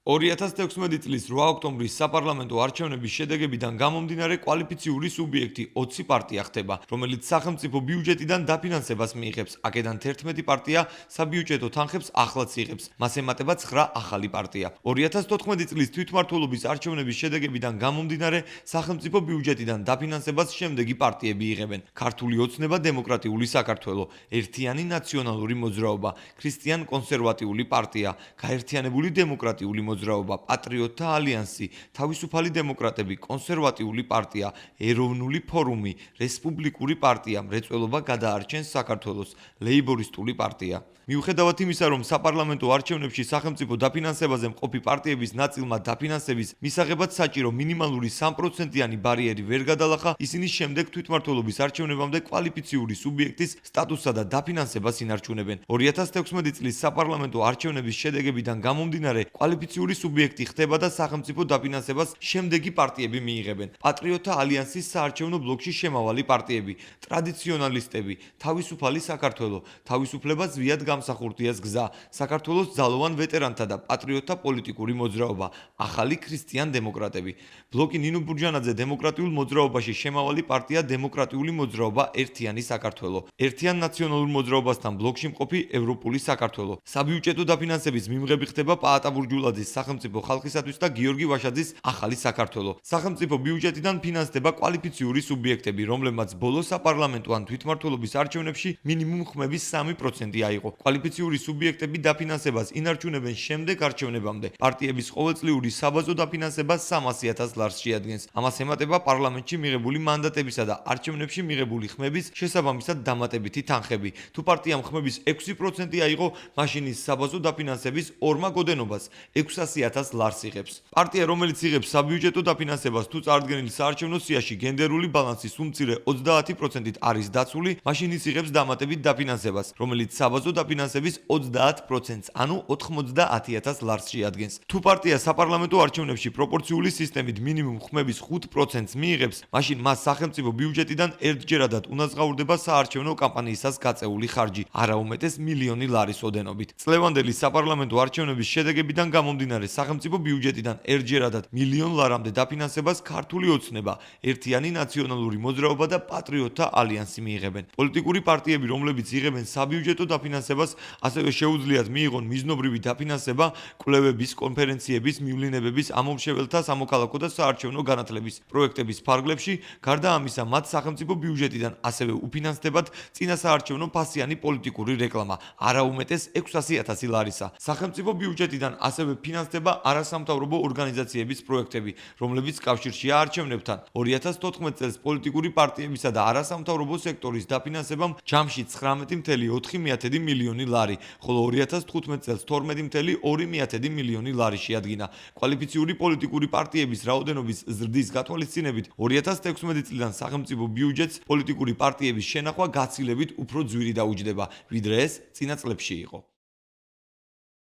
2016 წლის 8 ოქტომბრის საპარლამენტო არჩევნების შედეგებიდან გამომდინარე კვალიფიციური სუბიექტი 20 პარტია ხდება, რომელიც სახელმწიფო ბიუჯეტიდან დაფინანსებას მიიღებს. აქედან 11 პარტია საბიუჯეტო თანხებს ახლაც იღებს. მას ემატება 9 ახალი პარტია. 2014 წლის თვითმმართველობის არჩევნების შედეგებიდან გამომდინარე სახელმწიფო ბიუჯეტიდან დაფინანსებას შემდეგი პარტიები იღებენ: ქართული ოცნება, დემოკრატიული საქართველო, ერთიანი ნაციონალური მოძრაობა, ქრისტიან-კონსერვატიული პარტია, გაერთიანებული დემოკრატიული მოძრაობა, პატრიოტთა ალიანსი, თავისუფალი დემოკრატები, კონსერვატიული პარტია, ეროვნული ფორუმი, რესპუბლიკური პარტია, მრეწველობა გადაარჩენს საქართველოს, ლეიბორისტული პარტია. მიუხედავად იმისა, რომ საპარლამენტო არჩევნებში სახელმწიფო დაფინანსებაზე მყოფი პარტიების ნაწილმა დაფინანსების მისაღებად საჭირო მინიმალური 3%-იანი ბარიერი ვერ გადალახა, ისინი შემდეგ თვითმმართველობის არჩევნებამდე კვალიფიციური სუბიექტის სტატუსსა და დაფინანსებას ინარჩუნებენ. 2016 წლის საპარლამენტო არჩევნების შედეგებიდან გამომდინარე კვალიფიციური სუბიექტი ხდება და სახელმწიფო დაფინანსებას შემდეგი პარტიები მიიღებენ: პატრიოტთა ალიანსის საარჩევნო ბლოკში შემავალი პარტიები, ტრადიციონალისტები, თავისუფალი საქართველო, თავისუფლება ზვიად გამსახურდიას გზა, საქართველოს ძალოვან ვეტერანთა და პატრიოტთა პოლიტიკური მოძრაობა, ახალი ქრისტიან დემოკრატები. ბლოკი ნინო ბურჯანაძე დემოკრატიულ მოძრაობაში შემავალი პარტია დემოკრატიული მოძრაობა ერთიანი საქართველო, ერთიან ნაციონალურ მოძრაობასთან ბლოკში მყოფი ევროპული საქართველო. საბიუჯეტო დაფინანსების მიმღები ხდება პაატა ბურჯულაძის სახელმწიფო ხალხისათვის და გიორგი ვაშაძის ახალი საქართველო. სახელმწიფო ბიუჯეტიდან ფინანსდება კვალიფიციური სუბიექტები, რომლებმაც ბოლო საპარლამენტო ან თვითმმართველობის არჩევნებში მინიმუმ ხმების 3% აიღო. კვალიფიციური სუბიექტები დაფინანსებას ინარჩუნებენ შემდეგ არჩევნებამდე. პარტიების ყოველწლიური საბაზო დაფინანსება 300,000 ლარს შეადგენს. ამას ემატება პარლამენტში მიღებული მანდატებისა და არჩევნებში მიღებული ხმების შესაბამისად დამატებითი თანხები. თუ პარტიამ ხმების 6% აიღო, მაშინ ის საბაზო დაფინანსების ორმა გოდენობას 600,000 ლარს იღებს. პარტია, რომელიც იღებს საბიუჯეტო დაფინანსებას, თუ წარდგენილ საარჩევნო სიაში გენდერული ბალანსის უმცირე 30%-ით არის დაცული, მაშინ ის იღებს დამატებით დაფინანსებას, რომელიც საბაზო დაფინანსების 30%-ს, ანუ 90,000 ლარს შეადგენს. თუ პარტია საპარლამენტო არჩევნებში პროპორციული სისტემით მინიმუმ ხმების 5%-ს მიიღებს, მაშინ მას სახელმწიფო ბიუჯეტიდან ერთჯერადად უნაზღაურდება საარჩევნო კამპანიისას გაწეული ხარჯი, არაუმეტეს მილიონი ლარის ოდენობით. წლევანდელი საპარლამენტო არჩევნების შედეგებიდან გამომდინარე სახელმწიფო ბიუჯეტიდან ერთჯერადად მილიონ ლარამდე დაფინანსებას ქართული ოცნება, ერთიანი ნაციონალური მოძრაობა და პატრიოტთა ალიანსი მიიღებენ. პოლიტიკური პარტიები, რომლებიც იღებენ საბიუჯეტო დაფინანსებას, ასევე შეუძლიათ მიიღონ მიზნობრივი დაფინანსება კვლევების, კონფერენციების, მივლინებების, ამომრჩეველთა სამოქალაქო და საარჩევნო განათლების პროექტების ფარგლებში. გარდა ამისა, მათ სახელმწიფო ბიუჯეტიდან ასევე უფინანსდებათ წინასაარჩევნო ფასიანი პოლიტიკური რეკლამა, არაუმეტეს 600,000 ლარისა. სახელმწიფო ბიუჯეტიდან ასევე ფინანსდება არასამთავრობო ორგანიზაციების პროექტები, რომლებიც კავშირშია არჩევნებთან. 2014 წელს პოლიტიკური პარტიებისა და არასამთავრობო სექტორის დაფინანსებამ ჯამში 19,4 მილიონი ლარი, ხოლო 2015 წელს 12,2 მილიონი ლარი შეადგინა. კვალიფიციური პოლიტიკური პარტიების რაოდენობის ზრდის გათვალისწინებით 2016 წლიდან სახელმწიფო ბიუჯეტს პოლიტიკური პარტიების შენახვა გაცილებით უფრო ძვირი დაუჯდება, ვიდრე ეს წინა წლებში იყო.